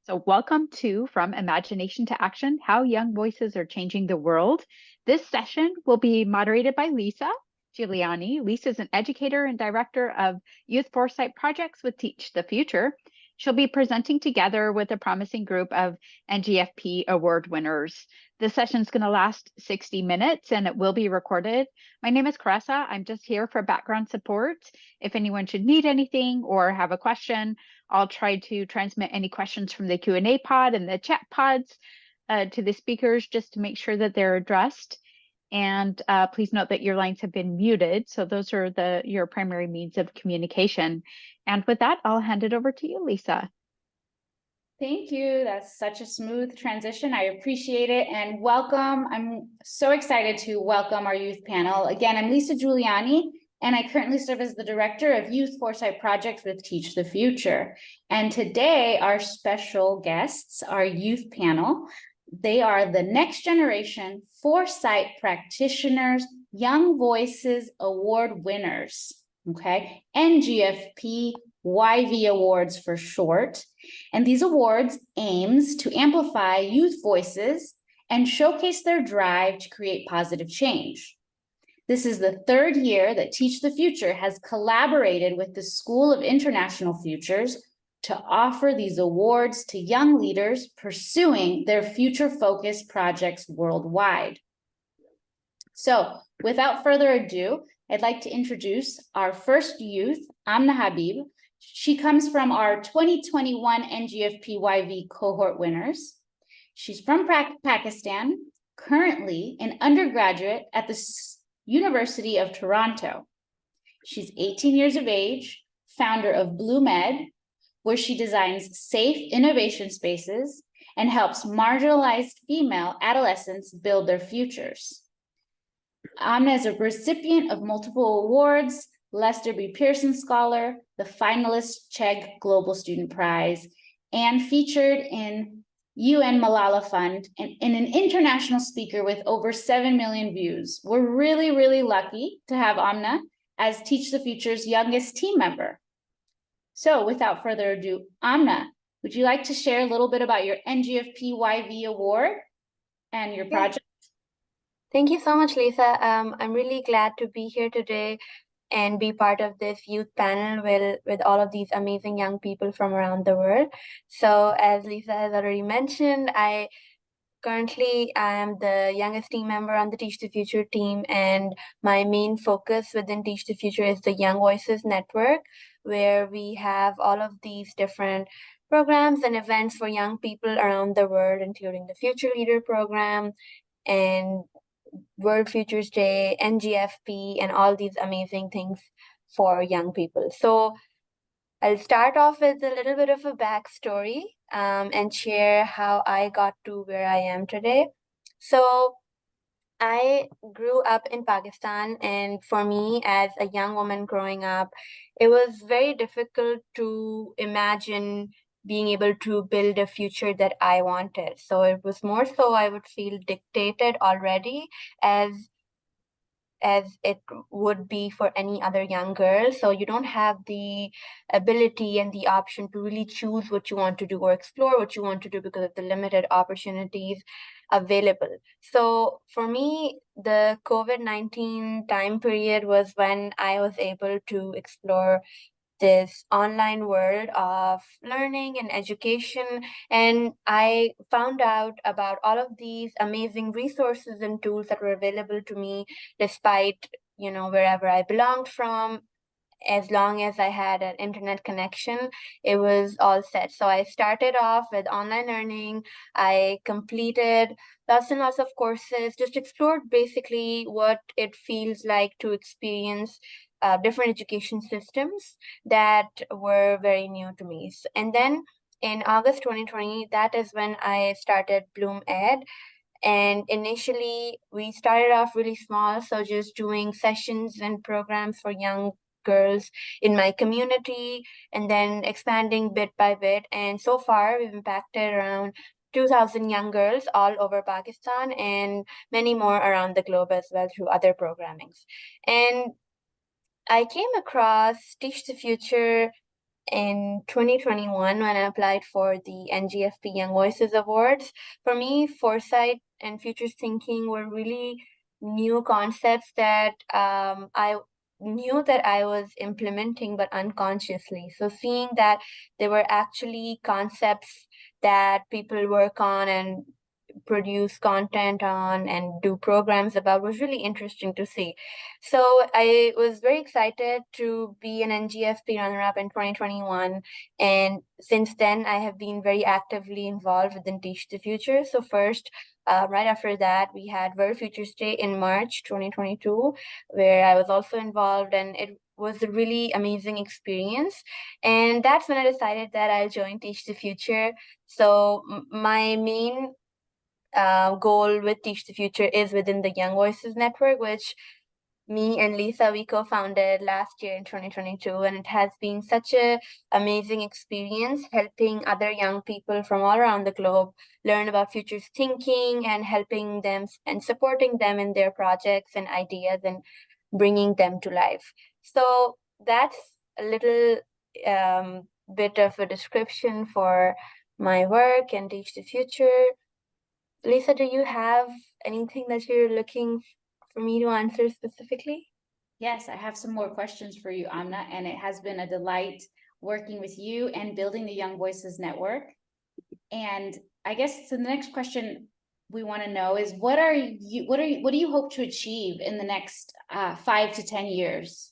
So, welcome to From Imagination to Action, How Young Voices Are Changing the World. This session will be moderated by Lisa Giuliani. Lisa is an educator and director of youth foresight projects with Teach the Future. She'll be presenting together with a promising group of NGFP award winners. The session is going to last 60 minutes and it will be recorded. My name is Caressa. I'm just here for background support. If anyone should need anything or have a question, I'll try to transmit any questions from the Q&A pod and the chat pods to the speakers just to make sure that they're addressed. And please note that your lines have been muted. So those are your primary means of communication. And with that, I'll hand it over to you, Lisa. Thank you. That's such a smooth transition. I appreciate it. And welcome. I'm so excited to welcome our youth panel. Again, I'm Lisa Giuliani, and I currently serve as the Director of Youth Foresight Projects with Teach the Future. And today, our special guests, our youth panel, they are the next generation foresight practitioners, Young Voices Award winners, okay? NGFP YV Awards for short. And these awards aims to amplify youth voices and showcase their drive to create positive change. This is the third year that Teach the Future has collaborated with the School of International Futures to offer these awards to young leaders pursuing their future-focused projects worldwide. So, without further ado, I'd like to introduce our first youth, Amna Habib. She comes from our 2021 NGFP YV cohort winners. She's from Pakistan, currently an undergraduate at the University of Toronto. She's 18 years of age, founder of BloomEd, where she designs safe innovation spaces and helps marginalized female adolescents build their futures. Amna is a recipient of multiple awards, Lester B. Pearson Scholar, the finalist Chegg Global Student Prize, and featured in UN Malala Fund and an international speaker with over 7 million views. We're really, really lucky to have Amna as Teach the Future's youngest team member. So without further ado, Amna, would you like to share a little bit about your NGFP YV award and your project? Thank you so much, Lisa. I'm really glad to be here today and be part of this youth panel with all of these amazing young people from around the world. So as Lisa has already mentioned, I am the youngest team member on the Teach the Future team, and my main focus within Teach the Future is the Young Voices Network, where we have all of these different programs and events for young people around the world, including the Future Leader Program and World Futures Day, NGFP, and all these amazing things for young people. So I'll start off with a little bit of a backstory and share how I got to where I am today. So I grew up in Pakistan, and for me as a young woman growing up, it was very difficult to imagine being able to build a future that I wanted. So it was more so I would feel dictated already as it would be for any other young girl. So you don't have the ability and the option to really choose what you want to do or explore what you want to do because of the limited opportunities available. So for me, the COVID-19 time period was when I was able to explore this online world of learning and education, and I found out about all of these amazing resources and tools that were available to me despite wherever I belonged from. As long as I had an internet connection, it was all set. So I started off with online learning. I completed lots and lots of courses, just explored basically what it feels like to experience different education systems that were very new to me. And then in August 2020, that is when I started BloomEd. And initially, we started off really small, so just doing sessions and programs for young girls in my community, and then expanding bit by bit. And so far, we've impacted around 2,000 young girls all over Pakistan and many more around the globe as well through other programmings. And I came across Teach the Future in 2021 when I applied for the NGFP Young Voices Awards. For me, foresight and future thinking were really new concepts that I knew that I was implementing, but unconsciously. So seeing that there were actually concepts that people work on and produce content on and do programs about was really interesting to see. So I was very excited to be an NGFP runner-up in 2021. And since then, I have been very actively involved within Teach the Future. So first, right after that, we had World Futures Day in March 2022, where I was also involved, and it was a really amazing experience. And that's when I decided that I'll join Teach the Future. So my main goal with Teach the Future is within the Young Voices Network, which me and Lisa, we co-founded last year in 2022, and it has been such a amazing experience helping other young people from all around the globe learn about futures thinking and helping them and supporting them in their projects and ideas and bringing them to life. So that's a little bit of a description for my work and Teach the Future. Lisa, do you have anything that you're looking for me to answer specifically? Yes, I have some more questions for you, Amna, and it has been a delight working with you and building the Young Voices Network. And I guess so the next question we want to know is what do you hope to achieve in the next 5 to 10 years?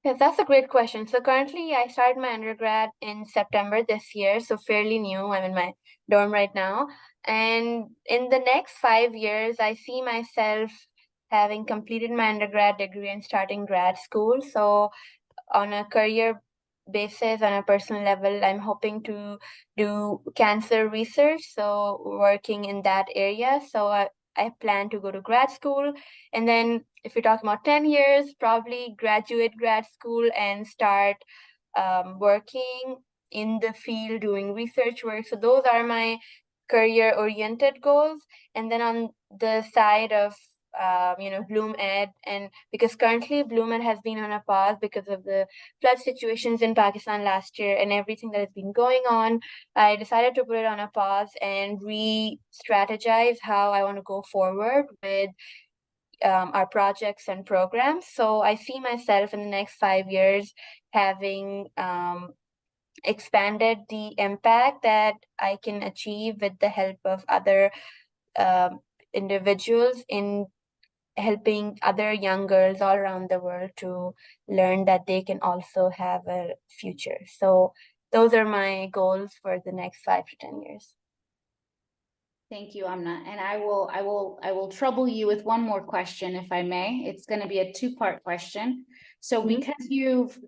Yes, that's a great question. So currently I started my undergrad in September this year, so fairly new. I'm in my dorm right now. And in the next 5 years, I see myself having completed my undergrad degree and starting grad school. So on a career basis, on a personal level, I'm hoping to do cancer research, so working in that area. So I plan to go to grad school, and then if you're talking about 10 years, probably graduate grad school and start working in the field doing research work. So those are my career oriented goals. And then on the side of Bloom Ed, and because currently Bloom Ed has been on a pause because of the flood situations in Pakistan last year and everything that has been going on, I decided to put it on a pause and re-strategize how I want to go forward with our projects and programs. So I see myself in the next 5 years having expanded the impact that I can achieve with the help of other individuals in helping other young girls all around the world to learn that they can also have a future. So those are my goals for the next 5 to 10 years. Thank you, Amna. And I will trouble you with one more question, if I may. It's going to be a two-part question. So because you've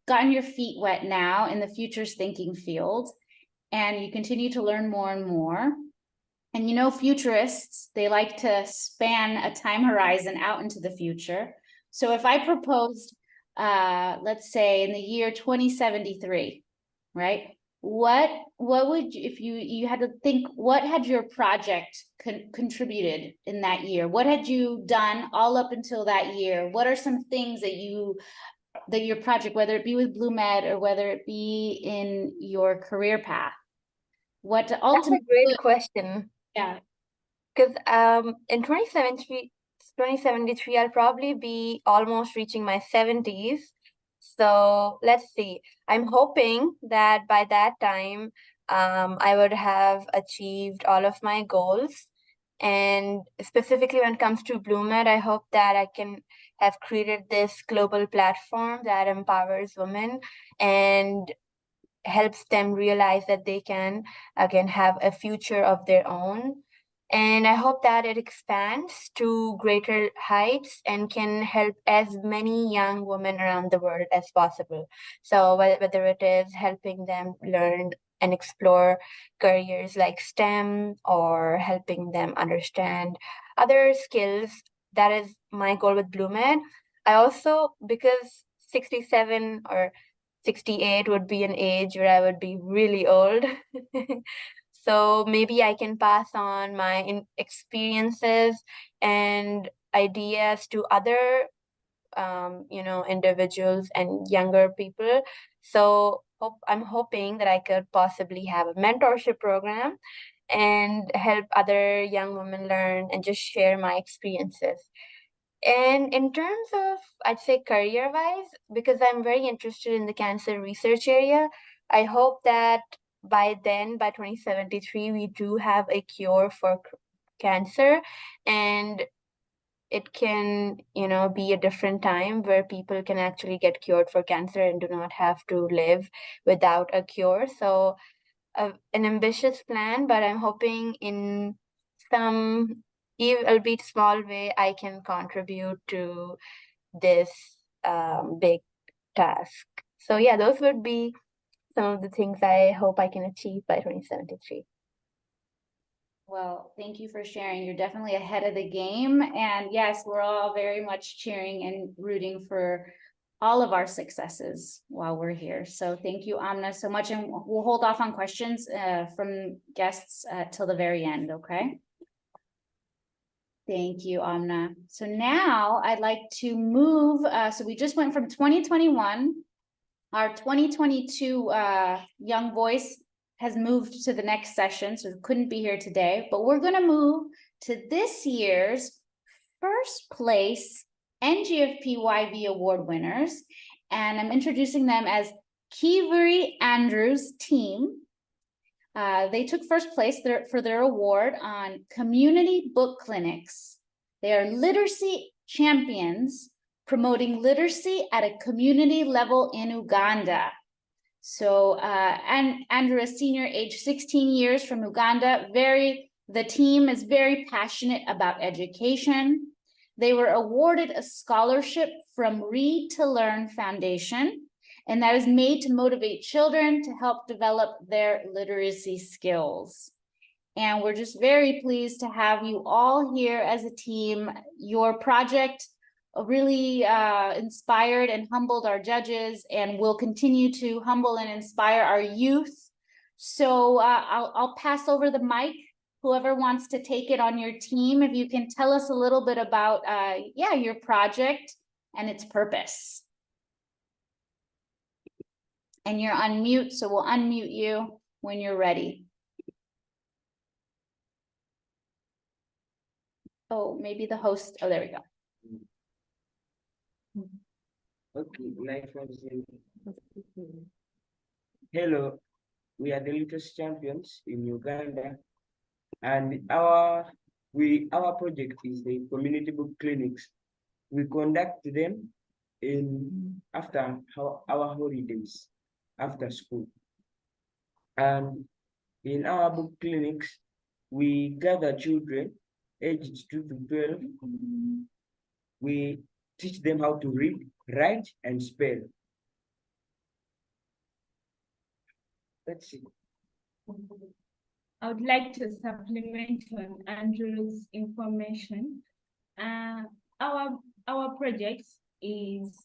gotten your feet wet now in the futures thinking field, and you continue to learn more and more, and you know, futurists, they like to span a time horizon out into the future. So if I proposed, let's say in the year 2073, right? What would you, if you had to think, what had your project contributed in that year? What had you done all up until that year? What are some things that your project, whether it be with BloomEd or whether it be in your career path, what ultimately? That's a great question. Yeah. Because in 2073, I'll probably be almost reaching my 70s. So let's see. I'm hoping that by that time, I would have achieved all of my goals. And specifically when it comes to BloomEd, I hope that I can have created this global platform that empowers women and helps them realize that they can again have a future of their own. And I hope that it expands to greater heights and can help as many young women around the world as possible. So whether it is helping them learn and explore careers like STEM or helping them understand other skills, that is my goal with BloomEd. I also, because 67 or 68 would be an age where I would be really old. So maybe I can pass on my experiences and ideas to other individuals and younger people. So I'm hoping that I could possibly have a mentorship program and help other young women learn and just share my experiences. And in terms of, I'd say career-wise, because I'm very interested in the cancer research area, I hope that by then, by 2073, we do have a cure for cancer, and it can, be a different time where people can actually get cured for cancer and do not have to live without a cure. So an ambitious plan, but I'm hoping in some, albeit small way, I can contribute to this big task. So yeah, those would be some of the things I hope I can achieve by 2073. Well, thank you for sharing. You're definitely ahead of the game. And yes, we're all very much cheering and rooting for all of our successes while we're here. So thank you, Amna, so much. And we'll hold off on questions from guests till the very end, okay? Thank you, Amna. So now I'd like to move, so we just went from 2021. Our 2022 Young Voice has moved to the next session, so couldn't be here today, but we're gonna move to this year's first place NGFP YV award winners. And I'm introducing them as Kivari Andrews' team. They took first place for their award on community book clinics. They are literacy champions promoting literacy at a community level in Uganda. So, and Andrew, a senior, age 16 years from Uganda, the team is very passionate about education. They were awarded a scholarship from Read to Learn Foundation, and that is made to motivate children to help develop their literacy skills. And we're just very pleased to have you all here as a team. Your project really inspired and humbled our judges, and will continue to humble and inspire our youth. So I'll pass over the mic. Whoever wants to take it on your team, if you can tell us a little bit about your project and its purpose. And you're on mute, so we'll unmute you when you're ready. Oh, maybe the host. Oh, there we go. Okay, hello, we are the literacy champions in Uganda, and our project is the community book clinics. We conduct them after our holidays, after school. And in our book clinics, we gather children aged 2 to 12. We teach them how to read, write, and spell. That's it. I would like to supplement on Andrew's information. Our project is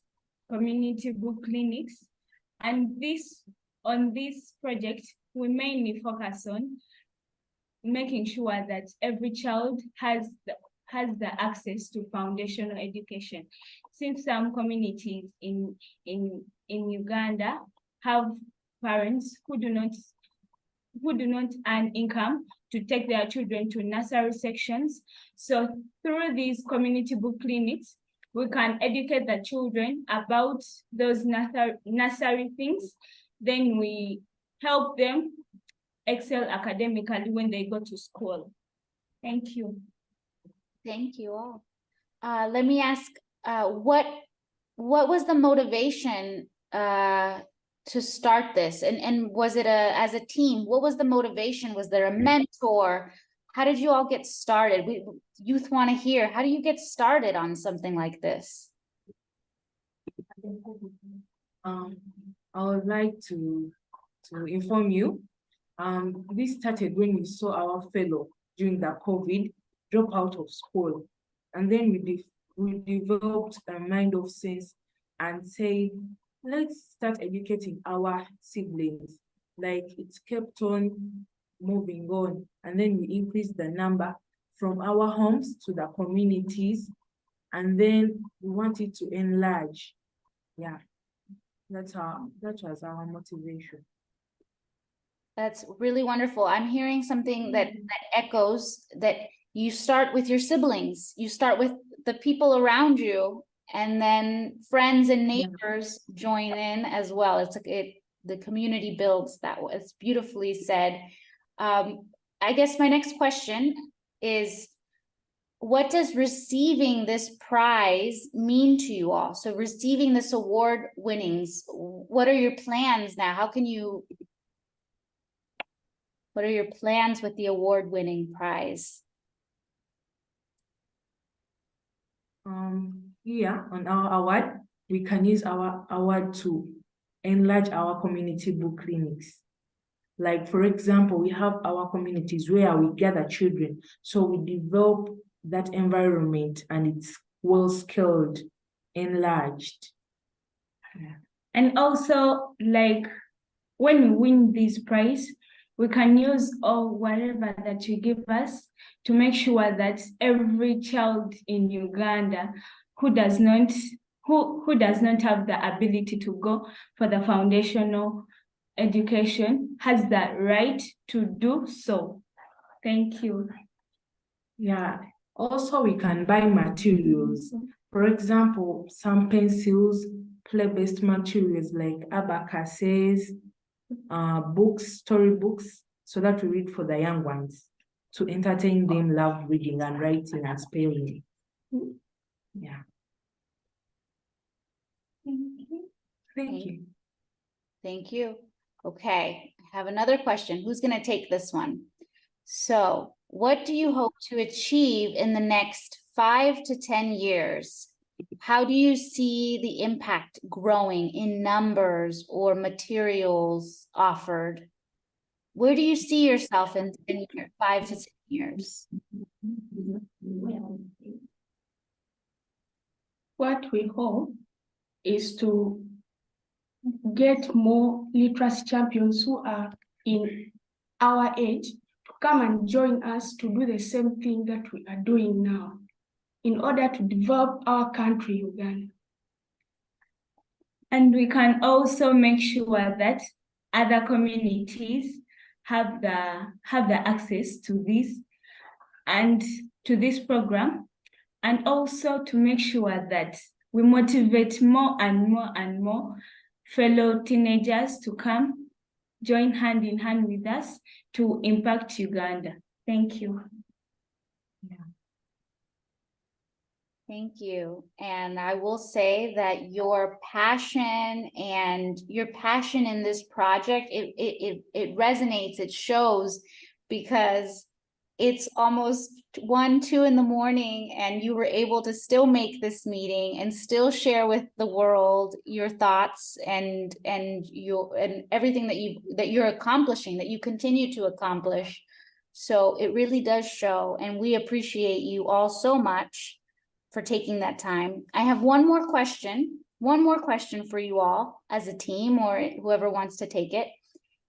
community book clinics, and on this project we mainly focus on making sure that every child has the access to foundational education, since some communities in Uganda have parents who do not earn income to take their children to nursery sections. So through these community book clinics, we can educate the children about those nursery things. Then we help them excel academically when they go to school. Thank you. Thank you all. Let me ask, what was the motivation to start this? And was it as a team? What was the motivation? Was there a mentor? How did you all get started? Youth want to hear. How do you get started on something like this? I would like to inform you. This started when we saw our fellow during the COVID drop out of school, and then we developed a mind of sense and said, let's start educating our siblings. Like, it kept on moving on, and then we increased the number from our homes to the communities, and then we want it to enlarge. Yeah, that was our motivation. That's really wonderful. I'm hearing something that echoes that you start with your siblings, you start with the people around you, and then friends and neighbors join in as well. It's like the community builds that way. It's beautifully said. I guess my next question is, what does receiving this prize mean to you all? So receiving this award winnings, what are your plans now? What are your plans with the award-winning prize? Yeah, on our award, we can use our award to enlarge our community book clinics. Like, for example, we have our communities where we gather children. So we develop that environment and it's well-scaled, enlarged. And also, like, when we win this prize, we can use all whatever that you give us to make sure that every child in Uganda who does not have the ability to go for the foundational education has that right to do so. Thank you. Yeah, also we can buy materials. For example, some pencils, play-based materials like abacuses, books, storybooks, so that we read for the young ones to entertain them, love reading and writing and spelling. Yeah. Thank you. Thank you. Okay, I have another question. Who's going to take this one? So, what do you hope to achieve in the next 5 to 10 years? How do you see the impact growing in numbers or materials offered? Where do you see yourself in 5 to 10 years? What we hope is to get more literacy champions who are in our age to come and join us to do the same thing that we are doing now in order to develop our country, Uganda. And we can also make sure that other communities have the access to this and to this program, and also to make sure that we motivate more and more and more fellow teenagers to come join hand in hand with us to impact Uganda. Thank you. Thank you. And I will say that your passion in this project, it resonates, it shows, because it's almost 1, 2 in the morning and you were able to still make this meeting and still share with the world your thoughts and everything that you're accomplishing, that you continue to accomplish. So it really does show, and we appreciate you all so much for taking that time. I have one more question for you all as a team, or whoever wants to take it.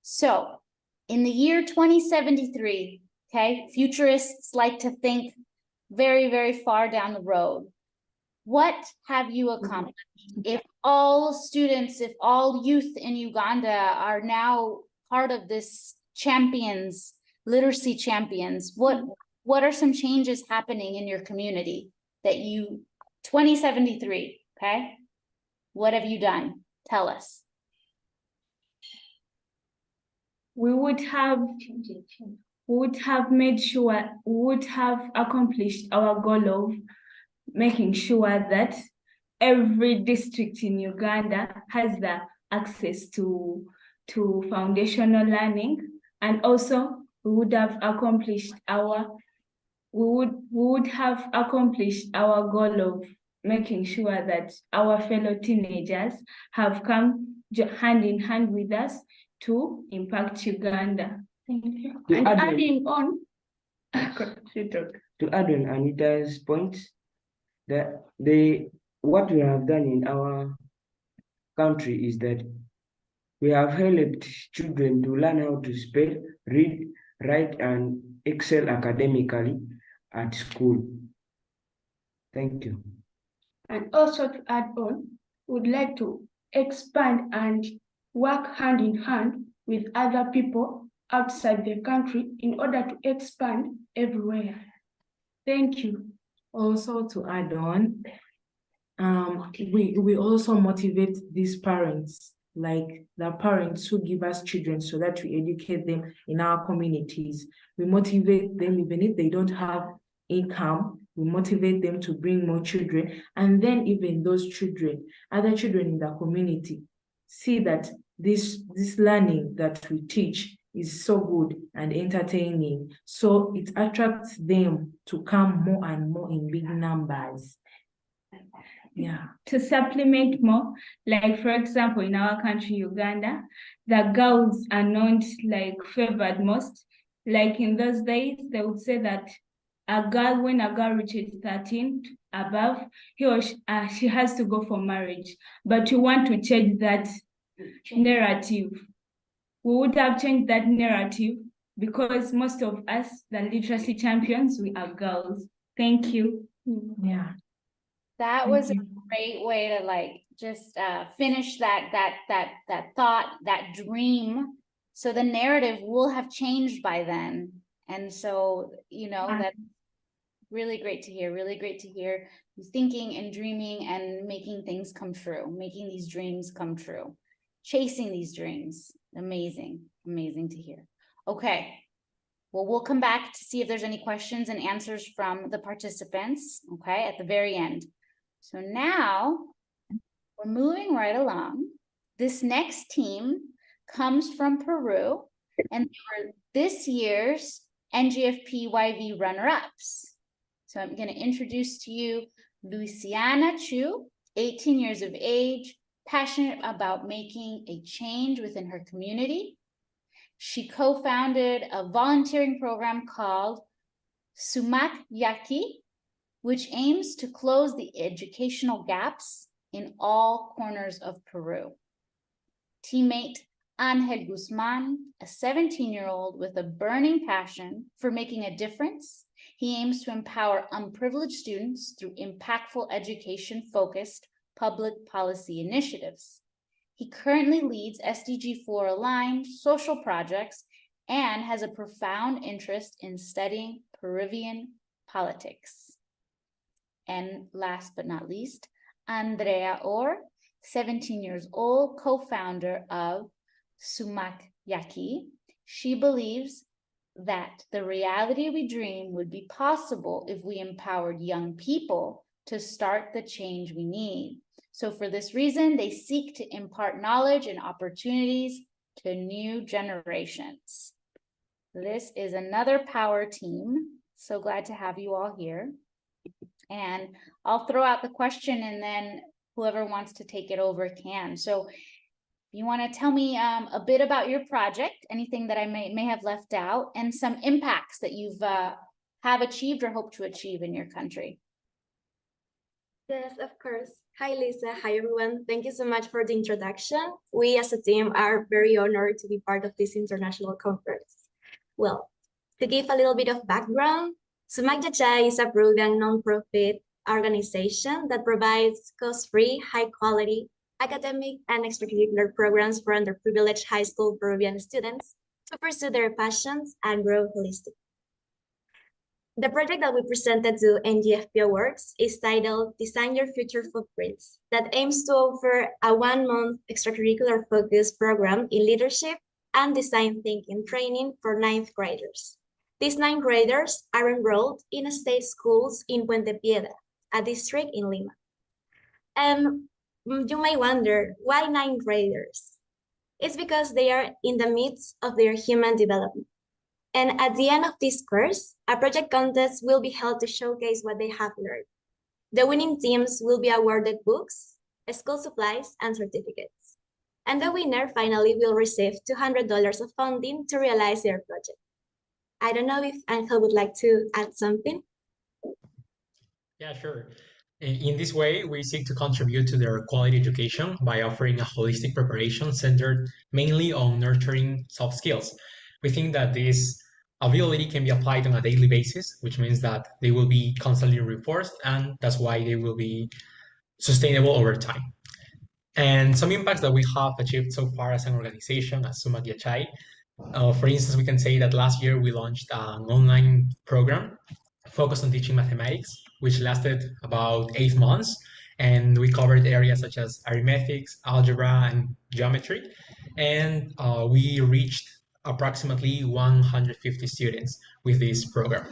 So in the year 2073, okay, futurists like to think very, very far down the road. What have you accomplished? If all students, if all youth in Uganda are now part of this literacy champions, what are some changes happening in your community that 2073, okay? What have you done? Tell us. We would have made sure, we would have accomplished our goal of making sure that every district in Uganda has the access to foundational learning, and also we would have accomplished our goal of making sure that our fellow teenagers have come hand in hand with us to impact Uganda. Thank you. And adding on, to add on Anita's point, that what we have done in our country is that we have helped children to learn how to spell, read, write, and excel academically at school. Thank you. And also to add on, would like to expand and work hand in hand with other people outside the country in order to expand everywhere. Thank you. Also to add on, we also motivate these parents, like the parents who give us children so that we educate them in our communities. We motivate them even if they don't have income, we motivate them to bring more children. And then even those children, other children in the community, see that this learning that we teach is so good and entertaining. So it attracts them to come more and more in big numbers. Yeah. To supplement more, like for example, in our country, Uganda, the girls are not like favored most. Like in those days, they would say that when a girl reaches 13 above, she has to go for marriage. But we want to change that narrative. We would have changed that narrative because most of us, the literacy champions, we are girls. Thank you. Yeah. That was a great way to like just finish that thought, that dream. So the narrative will have changed by then. And so, that's really great to hear, really great to hear you thinking and dreaming and making things come true, making these dreams come true, chasing these dreams. Amazing, amazing to hear. Okay. Well, we'll come back to see if there's any questions and answers from the participants, okay, at the very end. So now we're moving right along. This next team comes from Peru, and they were this year's NGFP YV runner-ups. So I'm going to introduce to you Luciana Chu, 18 years of age, passionate about making a change within her community. She co-founded a volunteering program called Sumak Yaki, which aims to close the educational gaps in all corners of Peru. Teammate Angel Guzman, a 17-year-old with a burning passion for making a difference, he aims to empower unprivileged students through impactful education-focused public policy initiatives. He currently leads SDG 4 aligned social projects and has a profound interest in studying Peruvian politics. And last but not least, Andrea Orr, 17 years old, co-founder of Sumak Yaki. She believes that the reality we dream would be possible if we empowered young people to start the change we need. So for this reason, they seek to impart knowledge and opportunities to new generations. This is another power team. So glad to have you all here. And I'll throw out the question and then whoever wants to take it over can. So you want to tell me a bit about your project, anything that I may have left out, and some impacts that you've have achieved or hope to achieve in your country. Yes, of course. Hi, Lisa. Hi, everyone. Thank you so much for the introduction. We as a team are very honored to be part of this international conference. Well, to give a little bit of background, Sumagyachai is a Peruvian nonprofit organization that provides cost-free, high-quality academic and extracurricular programs for underprivileged high school Peruvian students to pursue their passions and grow holistically. The project that we presented to NGFP Awards is titled Design Your Future Footprints, that aims to offer a one-month extracurricular focused program in leadership and design thinking training for 9th graders. These 9th graders are enrolled in state schools in Puente Piedra, a district in Lima. You may wonder, why 9th graders? It's because they are in the midst of their human development. And at the end of this course, a project contest will be held to showcase what they have learned. The winning teams will be awarded books, school supplies, and certificates. And the winner finally will receive $200 of funding to realize their project. I don't know if Angel would like to add something. Yeah, sure. In this way, we seek to contribute to their quality education by offering a holistic preparation centered mainly on nurturing soft skills. We think that this ability can be applied on a daily basis, which means that they will be constantly reinforced, and that's why they will be sustainable over time. And some impacts that we have achieved so far as an organization, as Sumak Yachai. For instance, we can say that last year we launched an online program focused on teaching mathematics, which lasted about 8 months. And we covered areas such as arithmetics, algebra, and geometry. And we reached approximately 150 students with this program.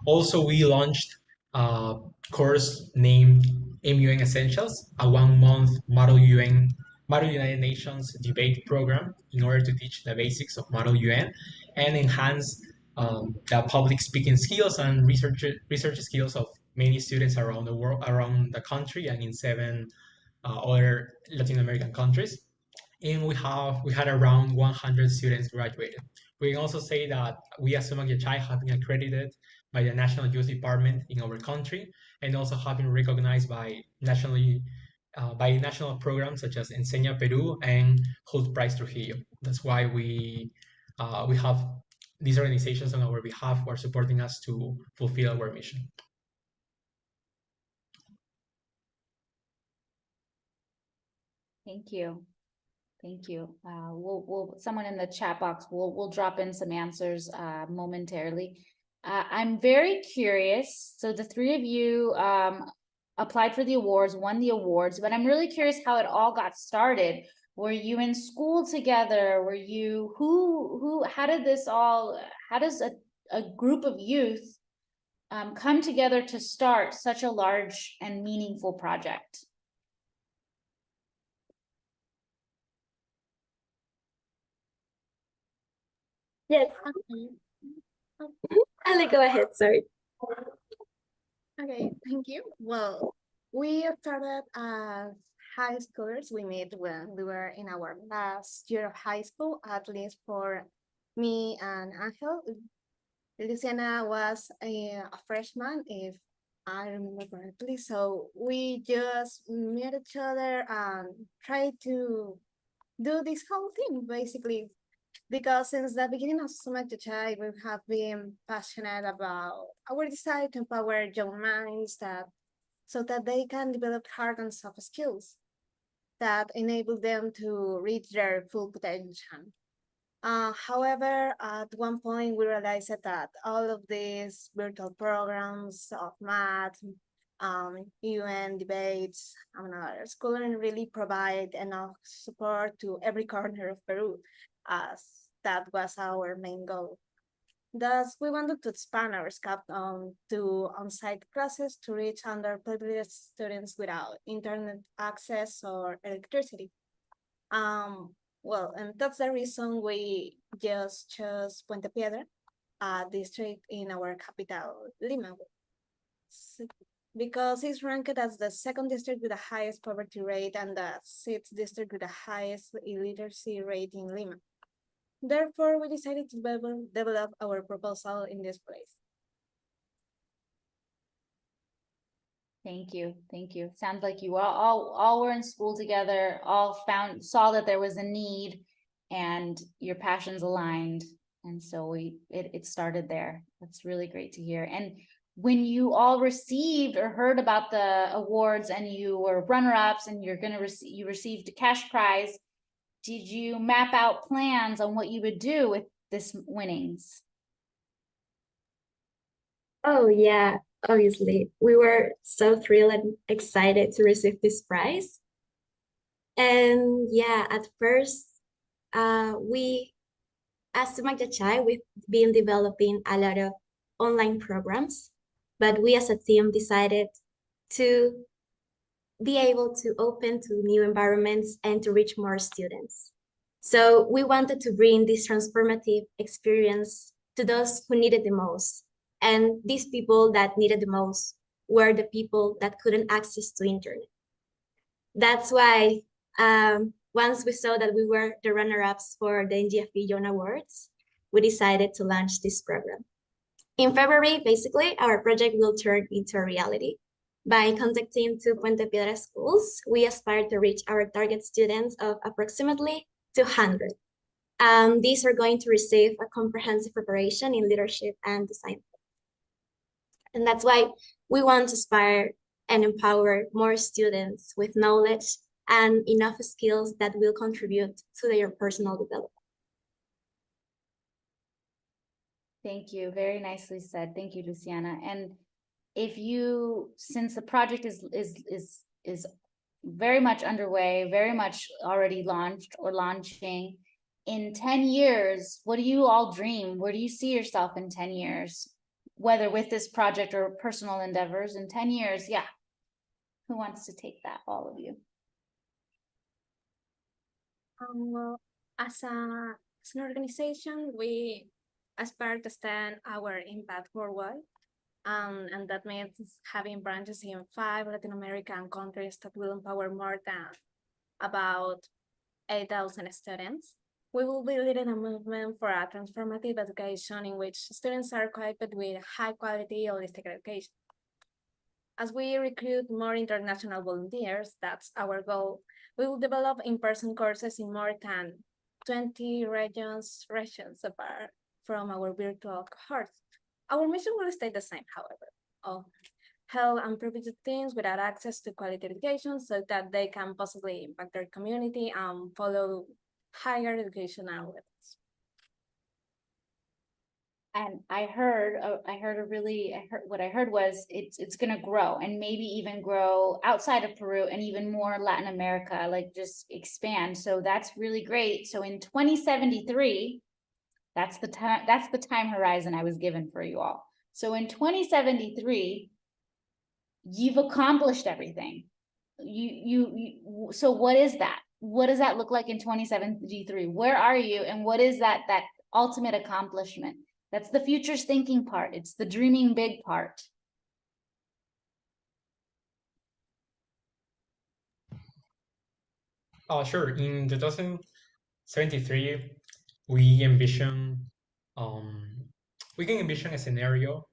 Also, we launched a course named MUN Essentials, a 1 month Model United Nations debate program in order to teach the basics of Model UN and enhance the public speaking skills and research skills of many students around the world, around the country, and in 7 other Latin American countries. And we had around 100 students graduated. We can also say that we as Sumak Yachai have been accredited by the National Youth Department in our country, and also have been recognized by national programs such as Enseña Peru and Holt Prize Trujillo. That's why we have these organizations on our behalf who are supporting us to fulfill our mission. Thank you. Thank you. Someone in the chat box, we'll drop in some answers momentarily. I'm very curious. So the three of you applied for the awards, won the awards, but I'm really curious how it all got started. Were you in school together? Were you, how did this all, how does a group of youth come together to start such a large and meaningful project? Yes. Ali, go ahead, sorry. Okay, thank you. Well, we started as high schoolers. We met when we were in our last year of high school, at least for me and Angel. Luciana was a freshman, if I remember correctly. So we just met each other and tried to do this whole thing, basically. Because since the beginning of Sumak Yachai, we have been passionate about our desire to empower young minds so that they can develop hard and soft skills that enable them to reach their full potential. However, at one point we realized that all of these virtual programs of math, UN debates, and others couldn't really provide enough support to every corner of Peru, as that was our main goal. Thus, we wanted to expand our scope to on-site classes to reach underprivileged students without internet access or electricity. Well, and that's the reason we just chose Puente Piedra, a district in our capital, Lima, because it's ranked as the second district with the highest poverty rate and the sixth district with the highest illiteracy rate in Lima. Therefore, we decided to develop our proposal in this place. Thank you. Thank you. Sounds like you all were in school together, all saw that there was a need and your passions aligned. And so it started there. That's really great to hear. And when you all received or heard about the awards and you were runner-ups and you received a cash prize, did you map out plans on what you would do with this winnings? Oh yeah, obviously. We were so thrilled and excited to receive this prize. And yeah, at first, we, as Sumak Yachai, we've been developing a lot of online programs, but we as a team decided to be able to open to new environments and to reach more students. So we wanted to bring this transformative experience to those who needed the most. And these people that needed the most were the people that couldn't access to internet. That's why once we saw that we were the runner-ups for the NGFP Young Awards, we decided to launch this program. In February, basically, our project will turn into a reality. By contacting two Puente Piedra schools, we aspire to reach our target students of approximately 200. These are going to receive a comprehensive preparation in leadership and design. And that's why we want to inspire and empower more students with knowledge and enough skills that will contribute to their personal development. Thank you. Very nicely said. Thank you, Luciana. And since the project is very much underway, very much already launched or launching, in 10 years, what do you all dream? Where do you see yourself in 10 years? Whether with this project or personal endeavors in 10 years, yeah. Who wants to take that? All of you. Well, as an organization, we aspire to extend our impact worldwide. And that means having branches in 5 Latin American countries that will empower more than about 8,000 students. We will be leading a movement for a transformative education in which students are equipped with high quality holistic education. As we recruit more international volunteers, that's our goal. We will develop in-person courses in more than 20 regions apart from our virtual cohorts. Our mission will stay the same, however, of help unprivileged teens without access to quality education so that they can possibly impact their community and follow higher educational levels. And what I heard was it's going to grow and maybe even grow outside of Peru and even more Latin America, like just expand. So that's really great. So in 2073, that's the time horizon I was given for you all. So in 2073, you've accomplished everything. So what is that? What does that look like in 2073? Where are you? And what is that ultimate accomplishment? That's the futures thinking part. It's the dreaming big part. Sure. In 2073, we envision, we can envision a scenario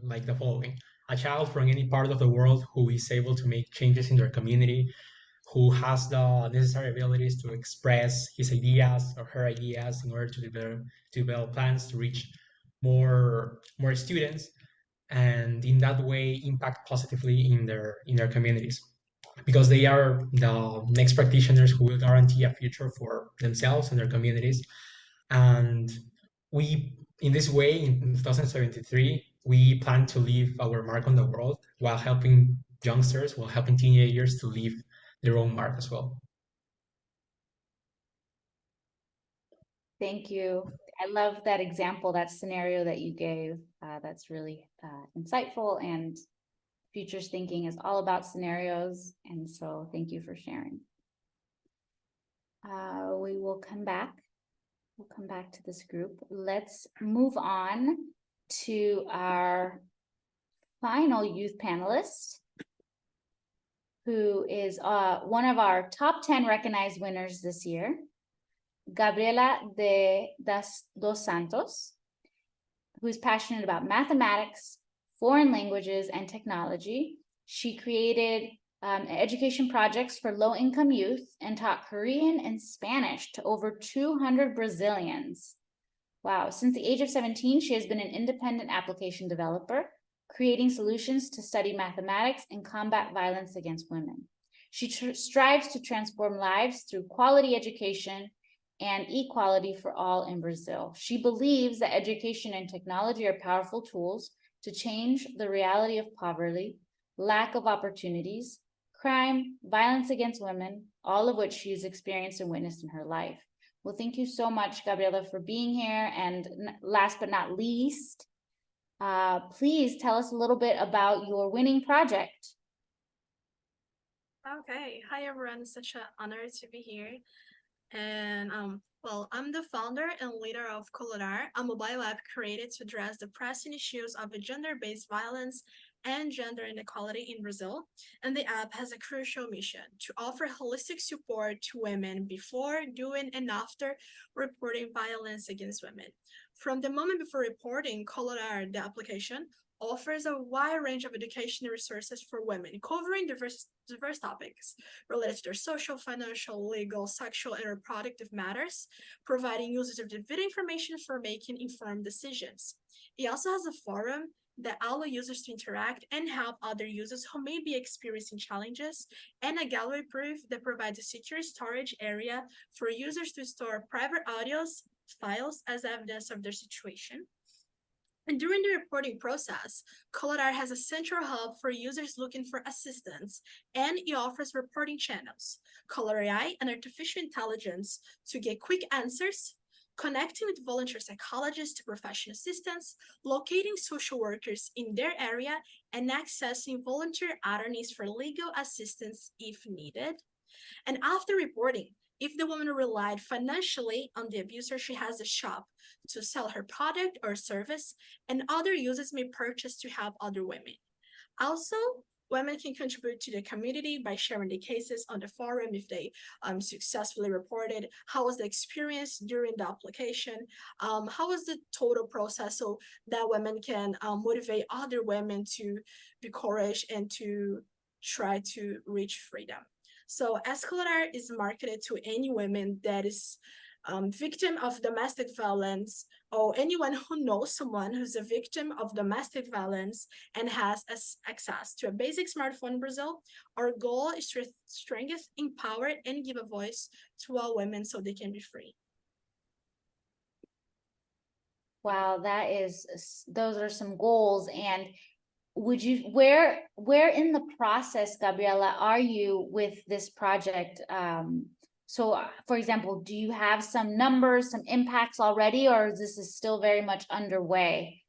like the following. A child from any part of the world who is able to make changes in their community, who has the necessary abilities to express his ideas or her ideas in order to develop plans to reach more students, and in that way impact positively in their communities, because they are the next practitioners who will guarantee a future for themselves and their communities. And in this way, in 2073, we plan to leave our mark on the world while helping youngsters, while helping teenagers to leave their own mark as well. Thank you. I love that example, that scenario that you gave. That's really insightful, and futures thinking is all about scenarios. And so thank you for sharing. We will come back. We'll come back to this group. Let's move on to our final youth panelist, who is one of our top 10 recognized winners this year, Gabriela dos Santos, who is passionate about mathematics, foreign languages, and technology. She created education projects for low-income youth and taught Korean and Spanish to over 200 Brazilians. Wow. Since the age of 17, she has been an independent application developer, creating solutions to study mathematics and combat violence against women. She strives to transform lives through quality education and equality for all in Brazil. She believes that education and technology are powerful tools to change the reality of poverty, lack of opportunities, crime, violence against women, all of which she has experienced and witnessed in her life. Well, thank you so much, Gabriela, for being here. And last but not least, please tell us a little bit about your winning project. Okay, hi everyone, it's such an honor to be here. And well, I'm the founder and leader of Colorar, a mobile app created to address the pressing issues of gender-based violence and gender inequality in Brazil. And the app has a crucial mission to offer holistic support to women before, during, and after reporting violence against women. From the moment before reporting Colorar, the application offers a wide range of educational resources for women, covering diverse topics related to their social, financial, legal, sexual, and reproductive matters, providing users with vital information for making informed decisions. It also has a forum that allow users to interact and help other users who may be experiencing challenges, and a gallery proof that provides a secure storage area for users to store private audios, files as evidence of their situation. And during the reporting process, Colodar has a central hub for users looking for assistance, and it offers reporting channels, Color AI, and artificial intelligence to get quick answers, connecting with volunteer psychologists to professional assistants, locating social workers in their area, and accessing volunteer attorneys for legal assistance if needed. And after reporting, if the woman relied financially on the abuser, she has a shop to sell her product or service, and other users may purchase to help other women. Also, women can contribute to the community by sharing the cases on the forum if they successfully reported. How was the experience during the application? How was the total process, so that women can motivate other women to be courageous and to try to reach freedom. So Escalator is marketed to any women that is victim of domestic violence, or anyone who knows someone who's a victim of domestic violence and has access to a basic smartphone in Brazil. Our goal is to strengthen, empower, and give a voice to all women so they can be free. Wow, those are some goals. And would you, where in the process, Gabriela, are you with this project? So for example, do you have some numbers, some impacts already, or this is still very much underway?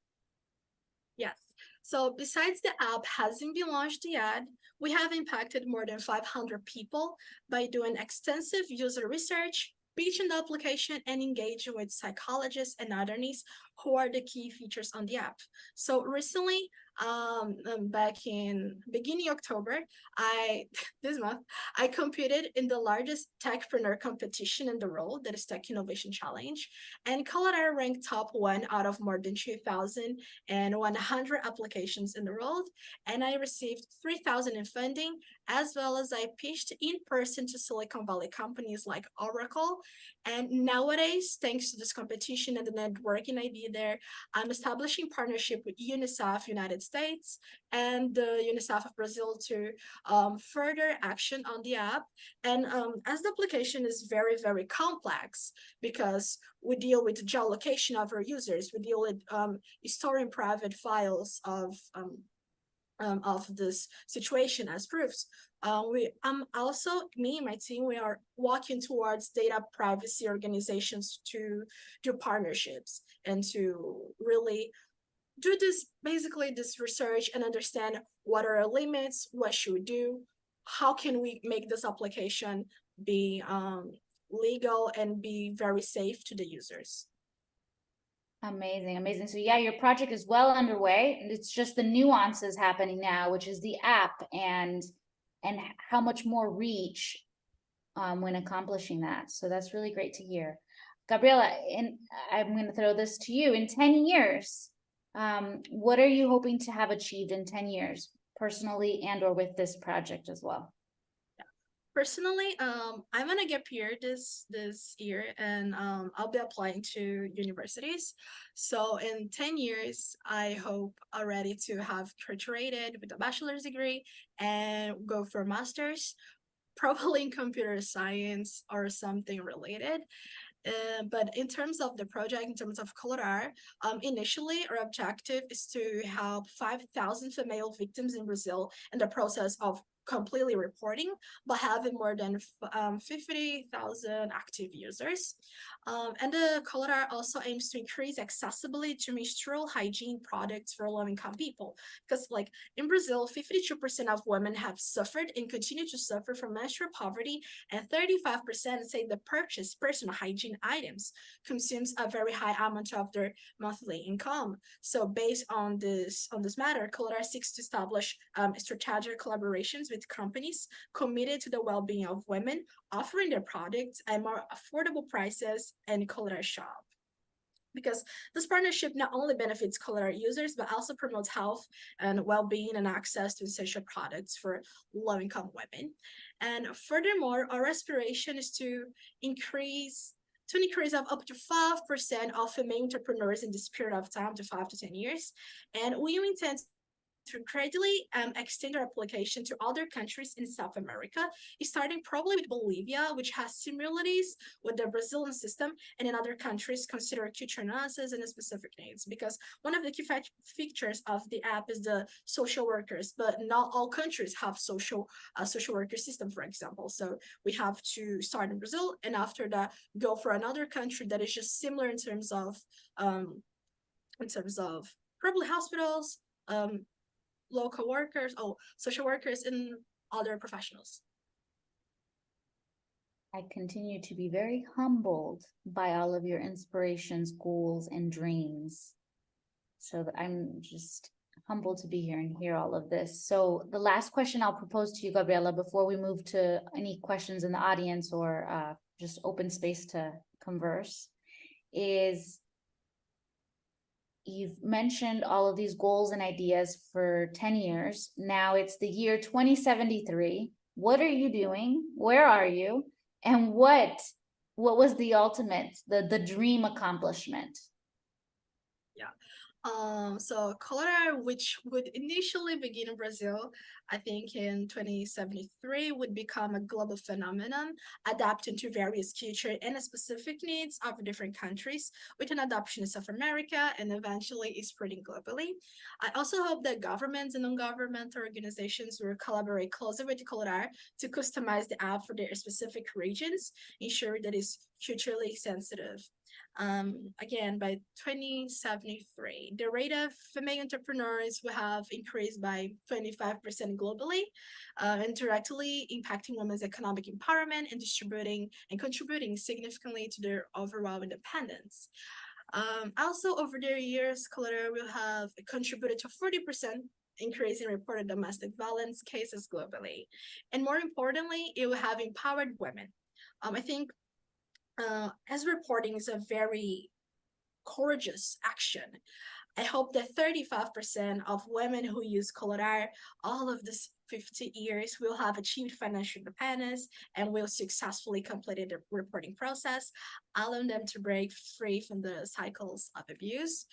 Yes. So besides the app hasn't been launched yet, we have impacted more than 500 people by doing extensive user research, pitching the application, and engaging with psychologists and attorneys who are the key features on the app. So recently, back in beginning October, this month, I competed in the largest techpreneur competition in the world, that is Tech Innovation Challenge, and Colorado ranked top 1 out of more than 2,100 applications in the world, and I received 3,000 in funding, as well as I pitched in person to Silicon Valley companies like Oracle. And nowadays, thanks to this competition and the networking I did there, I'm establishing partnership with UNICEF United States and the UNICEF of Brazil to further action on the app. And as the application is very, very complex, because we deal with geolocation of our users, we deal with storing private files of this situation as proofs. Also, me and my team, we are walking towards data privacy organizations to do partnerships and to really do this, basically this research, and understand what are our limits, what should we do, how can we make this application be legal and be very safe to the users. Amazing, amazing. So yeah, your project is well underway, and it's just the nuances happening now, which is the app and how much more reach when accomplishing that. So that's really great to hear. Gabriela, and I'm going to throw this to you. In 10 years, what are you hoping to have achieved in 10 years, personally and or with this project as well? Personally, I'm gonna get PR this year, and I'll be applying to universities. So in 10 years, I hope already to have graduated with a bachelor's degree and go for a master's, probably in computer science or something related. But in terms of the project, in terms of Colorar, initially our objective is to help 5,000 female victims in Brazil in the process of completely reporting, but having more than 50,000 active users. And the Colorar also aims to increase accessibility to menstrual hygiene products for low-income people. Because like in Brazil, 52% of women have suffered and continue to suffer from menstrual poverty, and 35% say the purchase personal hygiene items consumes a very high amount of their monthly income. So based on this matter, Colorar seeks to establish strategic collaborations with companies committed to the well-being of women, offering their products at more affordable prices and Colorar shop. because this partnership not only benefits Color users, but also promotes health and well-being and access to essential products for low-income women. And furthermore, our aspiration is to increase of up to 5% of female entrepreneurs in this period of time, to 5 to 10 years. And we intend to gradually extend our application to other countries in South America, starting probably with Bolivia, which has similarities with the Brazilian system, and in other countries consider cultural nuances and specific needs. Because one of the key features of the app is the social workers, but not all countries have social worker system, for example. So we have to start in Brazil, and after that, go for another country that is just similar in terms of probably hospitals, local workers, social workers, and other professionals. I continue to be very humbled by all of your inspirations, goals, and dreams. So I'm just humbled to be here and hear all of this. So the last question I'll propose to you, Gabriela, before we move to any questions in the audience or just open space to converse, is you've mentioned all of these goals and ideas for 10 years. Now it's the year 2073. What are you doing? Where are you? And what was the ultimate, the dream accomplishment? Yeah. So Colorado, which would initially begin in Brazil, I think in 2073 would become a global phenomenon, adapting to various culture and specific needs of different countries, with an adoption in South America and eventually spreading globally. I also hope that governments and non-governmental organizations will collaborate closely with Colorado to customize the app for their specific regions, ensure that it's culturally sensitive. Again, by 2073, the rate of female entrepreneurs will have increased by 25% globally, and directly impacting women's economic empowerment and contributing significantly to their overall independence. Also, over the years, Colorado will have contributed to 40% increase in reported domestic violence cases globally. And more importantly, it will have empowered women. I think as reporting is a very courageous action. I hope that 35% of women who use Colorado all of this 50 years will have achieved financial independence and will successfully complete the reporting process, allowing them to break free from the cycles of abuse.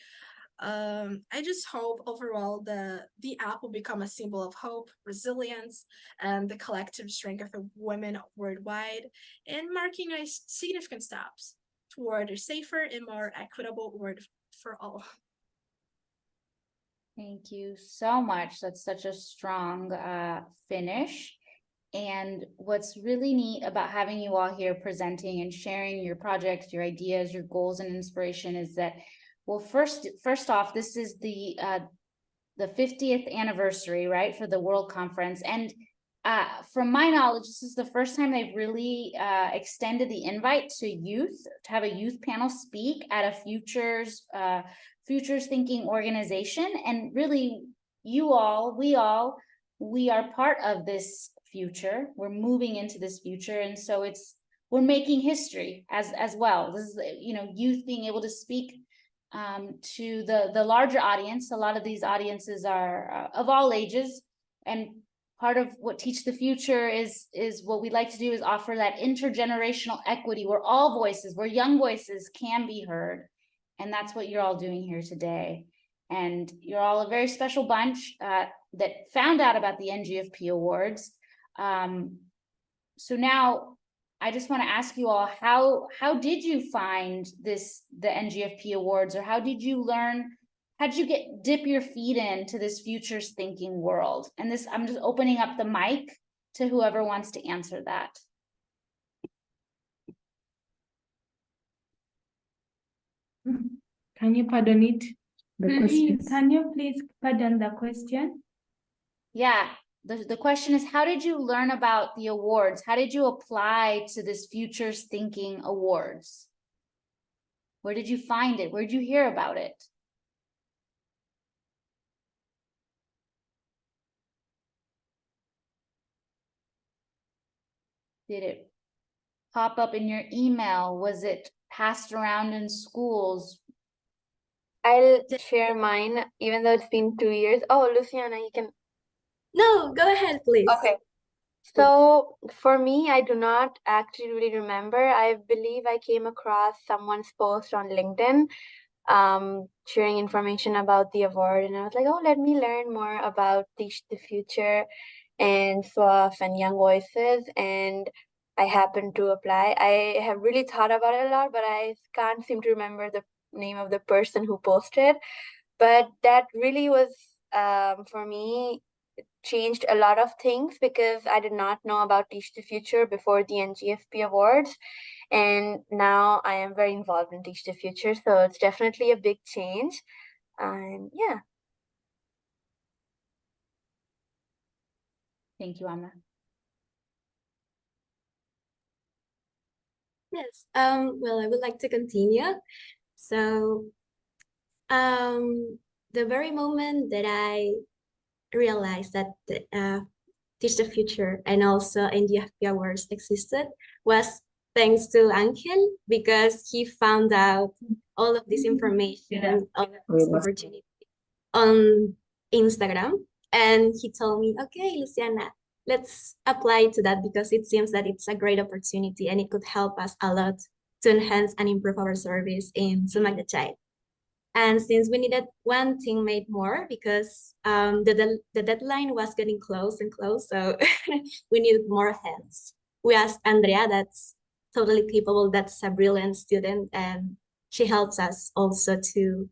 I just hope overall the app will become a symbol of hope, resilience, and the collective strength of women worldwide, and marking a significant steps toward a safer and more equitable world for all. Thank you so much. That's such a strong finish. And what's really neat about having you all here presenting and sharing your projects, your ideas, your goals, and inspiration is that, well, first off, this is the 50th anniversary, right, for the World Conference. And from my knowledge, this is the first time they've really extended the invite to youth, to have a youth panel speak at a futures thinking organization. And really, we are part of this future. We're moving into this future. And so we're making history as well. This is, youth being able to speak to the larger audience. A lot of these audiences are of all ages, and part of what Teach the Future is what we like to do is offer that intergenerational equity where all voices, where young voices can be heard. And that's what you're all doing here today. And you're all a very special bunch that found out about the NGFP Awards. So now I just want to ask you all, how did you find the NGFP Awards, or how did you dip your feet into this futures thinking world? And I'm just opening up the mic to whoever wants to answer that. Can you pardon it? Can you please pardon the question? Yeah, the question is, how did you learn about the awards? How did you apply to this Futures Thinking Awards? Where did you find it? Where did you hear about it? Did it pop up in your email? Was it passed around in schools? I'll share mine, even though it's been 2 years. Oh, Luciana, you can. No, go ahead, please. Okay. So for me, I do not actually really remember. I believe I came across someone's post on LinkedIn, sharing information about the award, and I was like, oh, let me learn more about Teach the Future and SWAF and Young Voices, and I happened to apply. I have really thought about it a lot, but I can't seem to remember the name of the person who posted. But that really was, for me, changed a lot of things because I did not know about Teach the Future before the NGFP Awards. And now I am very involved in Teach the Future. So it's definitely a big change. And yeah. Thank you, Amma. Yes. Well, I would like to continue. So, the very moment that I realized that Teach the Future and also NGFP Awards existed was thanks to Angel, because he found out all of this information, all of this opportunity on Instagram. And he told me, okay, Luciana, let's apply to that because it seems that it's a great opportunity and it could help us a lot to enhance and improve our service in Sumac Child. And since we needed one teammate more because the deadline was getting close and close, so we needed more hands. We asked Andrea, that's totally capable, that's a brilliant student, and she helps us also to,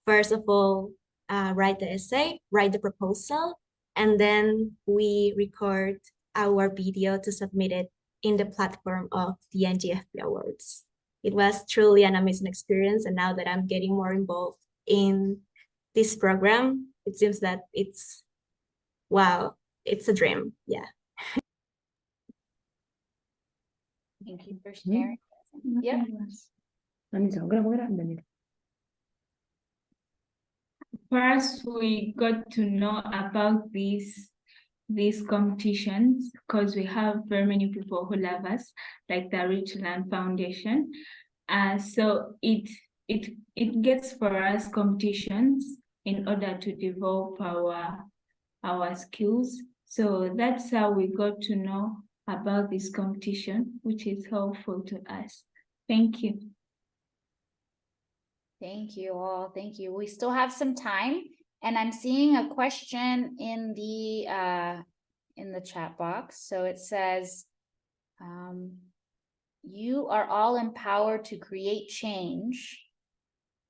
first of all, write the essay, write the proposal, and then we record our video to submit it in the platform of the NGFP Awards. It was truly an amazing experience, and now that I'm getting more involved in this program, it seems that it's, wow, it's a dream. Yeah. Thank you for sharing. Yep. First, we got to know about these competitions because we have very many people who love us, like the Richland Foundation. So it gets for us competitions in order to develop our skills. So that's how we got to know about this competition, which is helpful to us. Thank you. Thank you all. Thank you. We still have some time, and I'm seeing a question in the chat box. So it says, you are all empowered to create change.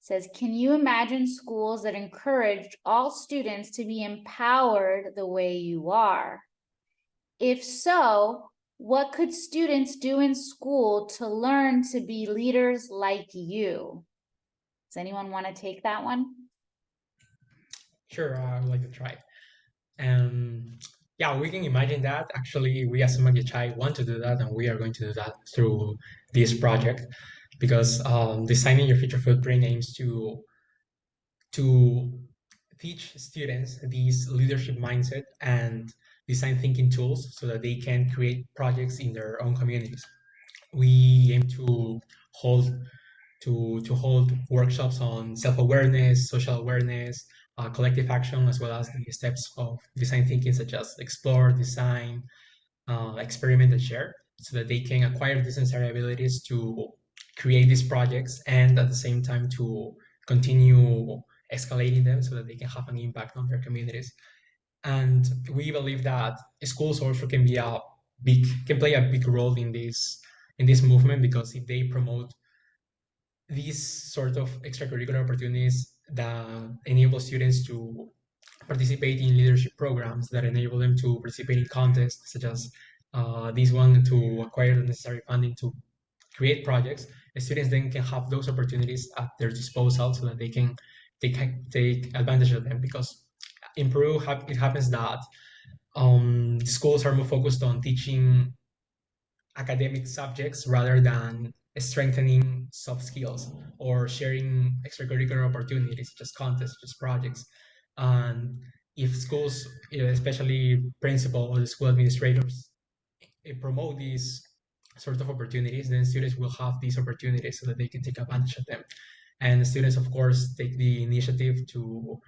It says, can you imagine schools that encourage all students to be empowered the way you are? If so, what could students do in school to learn to be leaders like you? Does anyone want to take that one? Sure, I would like to try. Yeah, we can imagine that. Actually, we as Magichai want to do that, and we are going to do that through this project because designing your future footprint aims to teach students these leadership mindset and design thinking tools so that they can create projects in their own communities. We aim to hold hold workshops on self-awareness, social awareness, collective action, as well as the steps of design thinking, such as explore, design, experiment, and share, so that they can acquire these necessary abilities to create these projects and at the same time to continue escalating them so that they can have an impact on their communities. And we believe that schools also can play a big role in this movement, because if they promote these sort of extracurricular opportunities that enable students to participate in leadership programs, that enable them to participate in contests such as this one, to acquire the necessary funding to create projects, the students then can have those opportunities at their disposal so that they can take advantage of them. Because in Peru, it happens that schools are more focused on teaching academic subjects rather than strengthening soft skills or sharing extracurricular opportunities, just contests, just projects. And if schools, especially principal or the school administrators, promote these sort of opportunities, then students will have these opportunities so that they can take advantage of them. and the students, of course, take the initiative to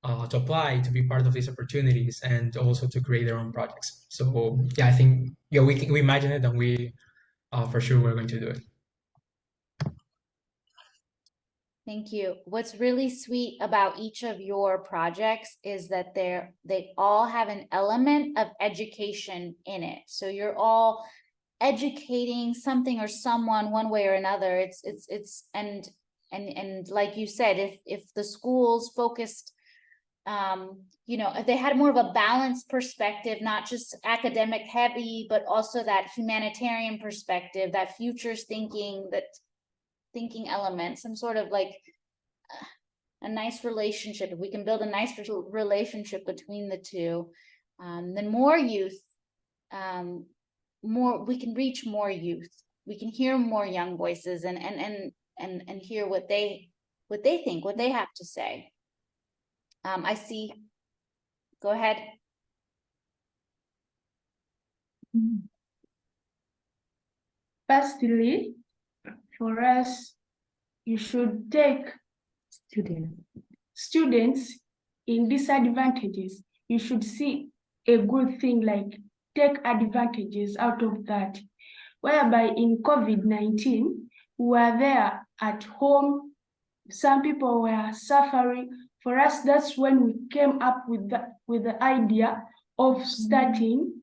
apply to be part of these opportunities and also to create their own projects. So yeah, I think we imagine it, and we for sure we're going to do it. Thank you. What's really sweet about each of your projects is that they all have an element of education in it. So you're all educating something or someone one way or another. It's and like you said, if the schools focused, you know, if they had more of a balanced perspective, not just academic heavy, but also that humanitarian perspective, that futures thinking, that thinking element, some sort of like a nice relationship. If we can build a nice relationship between the two, then more youth, more we can reach more youth. We can hear more young voices and hear what they think, what they have to say. I see. Go ahead. Firstly, for us, you should take students in disadvantages. You should see a good thing, like take advantages out of that. Whereby in COVID-19, we were there at home. Some people were suffering. For us, that's when we came up with the idea of starting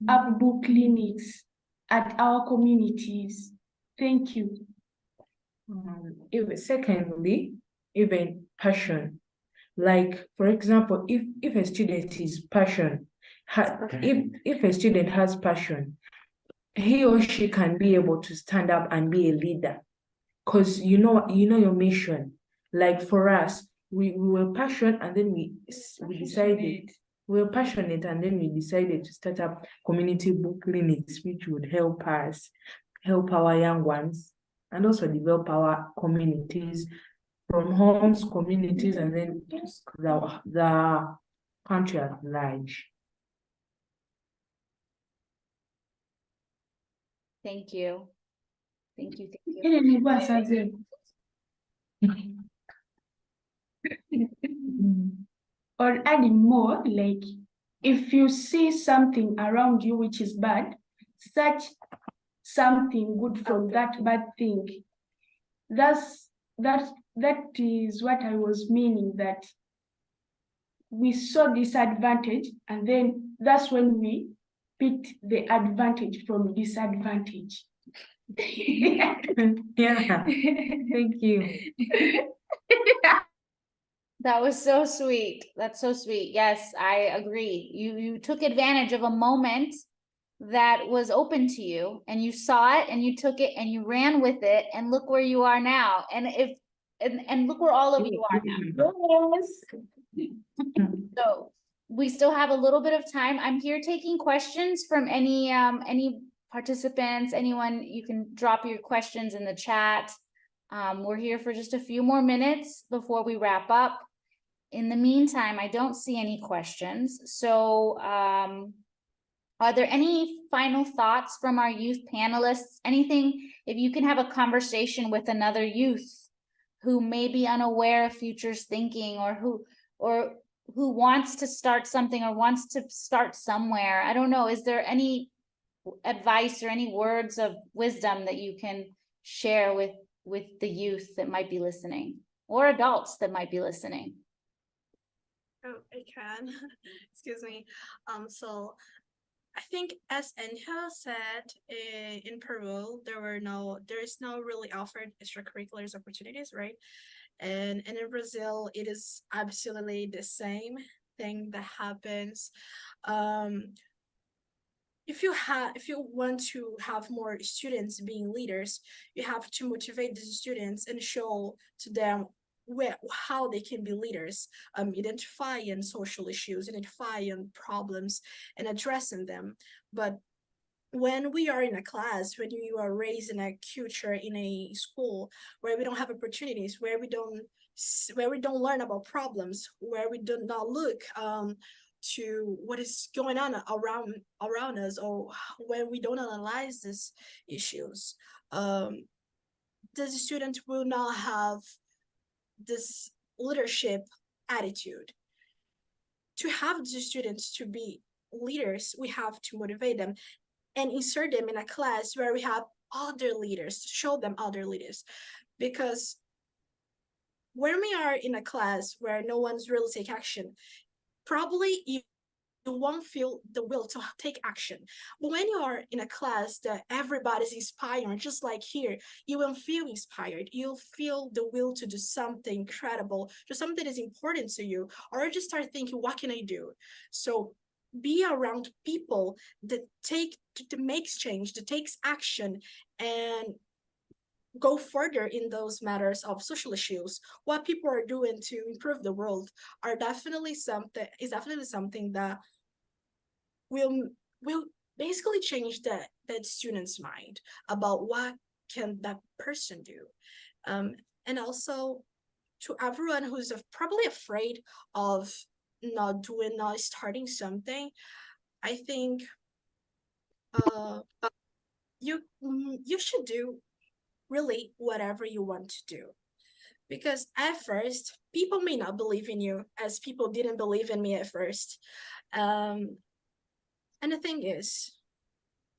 up book clinics at our communities. Thank you. Secondly, even passion. Like, for example, if a student is passion, if a student has passion, he or she can be able to stand up and be a leader. Because you know your mission. Like for us, we were passionate, and then we decided we were passionate, and then we decided to start up community book clinics, which would help us help our young ones and also develop our communities from homes, communities, and then the country at large. Thank you. Thank you. Or adding more, like if you see something around you which is bad, search something good from that bad thing. That is what I was meaning, that we saw disadvantage, and then that's when we picked the advantage from disadvantage. Yeah, thank you. That was so sweet. That's so sweet. Yes, I agree. You took advantage of a moment that was open to you, and you saw it and you took it and you ran with it, and look where you are now. And look where all of you are now. Yes. So we still have a little bit of time. I'm here taking questions from any participants, anyone. You can drop your questions in the chat. We're here for just a few more minutes before we wrap up. In the meantime, I don't see any questions. So are there any final thoughts from our youth panelists? Anything, if you can have a conversation with another youth who may be unaware of futures thinking, or who wants to start something or wants to start somewhere. I don't know. Is there any advice or any words of wisdom that you can share with the youth that might be listening, or adults that might be listening? Oh, I can. Excuse me. So I think as Angel said, in Peru, there is no really offered extracurriculars opportunities, right? And in Brazil, it is absolutely the same thing that happens. If you want to have more students being leaders, you have to motivate the students and show to them how they can be leaders, identifying social issues, identifying problems and addressing them. But when we are in a class, when you are raised in a culture, in a school where we don't have opportunities, where we don't learn about problems, where we do not look to what is going on around us, or where we don't analyze these issues, the student will not have this leadership attitude. To have the students to be leaders, we have to motivate them and insert them in a class where we have other leaders, show them other leaders. Because when we are in a class where no one's really take action, probably you won't feel the will to take action. But when you are in a class that everybody's inspired, just like here, you won't feel inspired. You'll feel the will to do something incredible, to something that is important to you, or just start thinking, what can I do? So be around people that makes change, that takes action, and go further in those matters of social issues. What people are doing to improve the world are definitely something that will basically change that student's mind about what can that person do. And also to everyone who's probably afraid of not starting something, I think you should do really whatever you want to do. Because at first, people may not believe in you, as people didn't believe in me at first. And the thing is,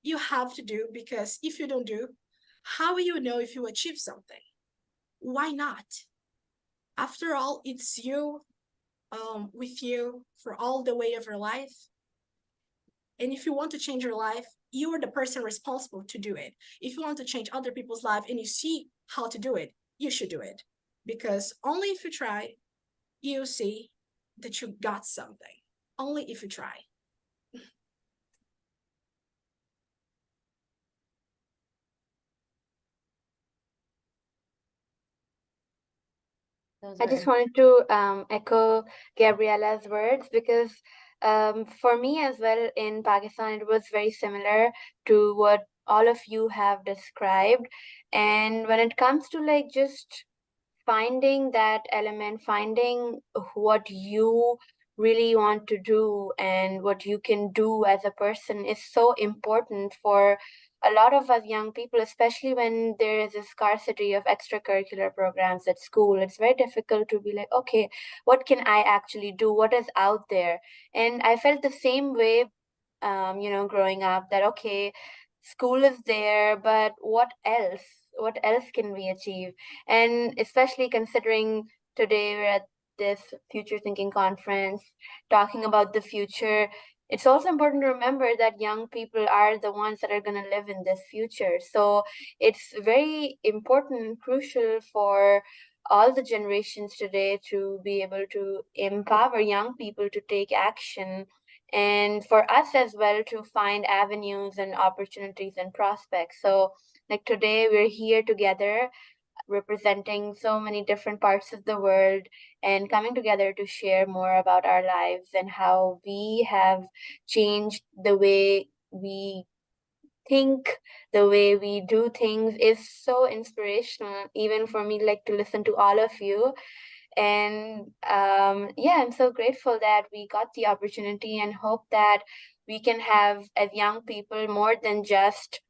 you have to do, because if you don't do, how will you know if you achieve something? Why not? After all, it's you, with you for all the way of your life. And if you want to change your life, you are the person responsible to do it. If you want to change other people's life and you see how to do it, you should do it. Because only if you try, you'll see that you got something. Only if you try. I just wanted to echo Gabriella's words, because for me as well in Pakistan, it was very similar to what all of you have described. And when it comes to like just finding that element, finding what you really want to do and what you can do as a person is so important for a lot of us young people, especially when there is a scarcity of extracurricular programs at school. It's very difficult to be like, okay, what can I actually do? What is out there? And I felt the same way, growing up, that, okay, school is there, but what else? What else can we achieve? And especially considering today we're at this future thinking conference talking about the future, it's also important to remember that young people are the ones that are going to live in this future. So it's very important and crucial for all the generations today to be able to empower young people to take action, and for us as well to find avenues and opportunities and prospects. So like today we're here together representing so many different parts of the world and coming together to share more about our lives and how we have changed the way we think, the way we do things is so inspirational, even for me, like to listen to all of you. And yeah, I'm so grateful that we got the opportunity, and hope that we can have, as young people, more than just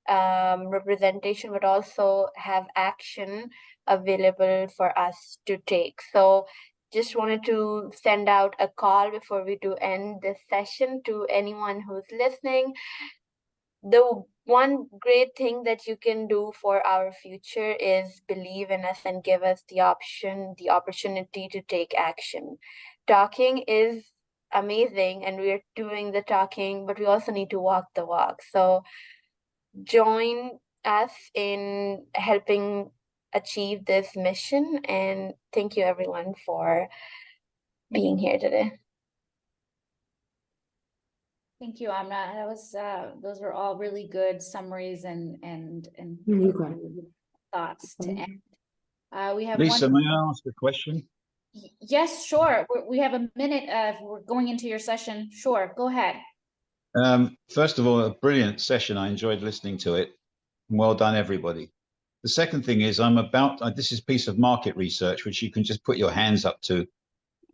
representation, but also have action available for us to take. So just wanted to send out a call before we do end this session to anyone who's listening. The one great thing that you can do for our future is believe in us and give us the opportunity to take action. Talking is amazing and we're doing the talking, but we also need to walk the walk. So join us in helping achieve this mission, and thank you everyone for being here today. Thank you, Amna. That was those were all really good summaries and thoughts to end. We have Lisa, may I ask a question? Yes, sure. We have a minute. We're going into your session. Sure, go ahead. First of all, a brilliant session. I enjoyed listening to it. Well done, everybody. The second thing is this is a piece of market research, which you can just put your hands up to.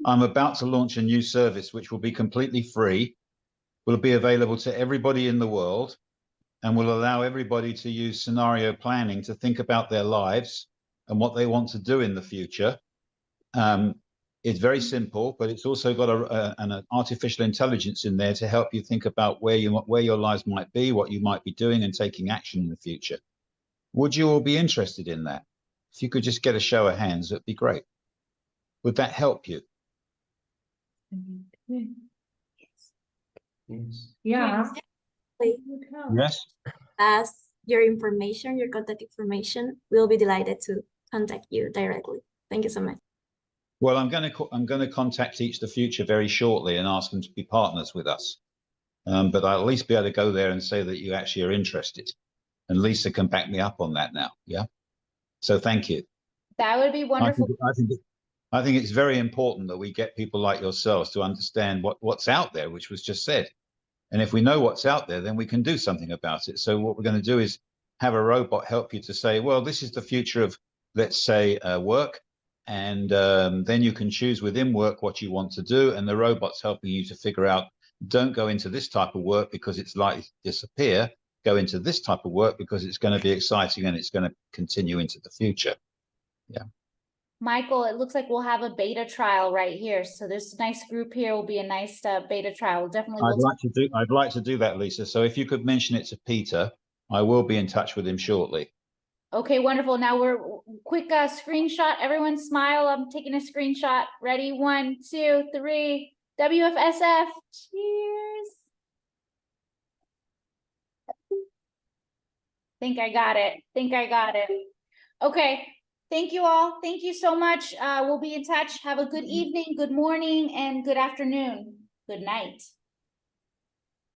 I'm about to launch a new service, which will be completely free, will be available to everybody in the world, and will allow everybody to use scenario planning to think about their lives and what they want to do in the future. It's very simple, but it's also got an artificial intelligence in there to help you think about where your lives might be, what you might be doing, and taking action in the future. Would you all be interested in that? If you could just get a show of hands, it'd be great. Would that help you? Yes. Yeah. Yes. As your information, your contact information, we'll be delighted to contact you directly. Thank you so much. Well, I'm going to contact Teach the Future very shortly and ask them to be partners with us. But I'll at least be able to go there and say that you actually are interested. And Lisa can back me up on that now. Yeah. So thank you. That would be wonderful. I think it's very important that we get people like yourselves to understand what's out there, which was just said. And if we know what's out there, then we can do something about it. So what we're going to do is have a robot help you to say, well, this is the future of, let's say, work. And then you can choose within work what you want to do. And the robot's helping you to figure out, don't go into this type of work because it's likely to disappear. Go into this type of work because it's going to be exciting and it's going to continue into the future. Yeah. Michael, it looks like we'll have a beta trial right here. So this nice group here will be a nice beta trial. Definitely. I'd like to do that, Lisa. So if you could mention it to Peter, I will be in touch with him shortly. Okay, wonderful. Now we're quick screenshot. Everyone smile. I'm taking a screenshot. Ready? 1, 2, 3. WFSF. Cheers. Think I got it. Okay. Thank you all. Thank you so much. We'll be in touch. Have a good evening, good morning, and good afternoon. Good night.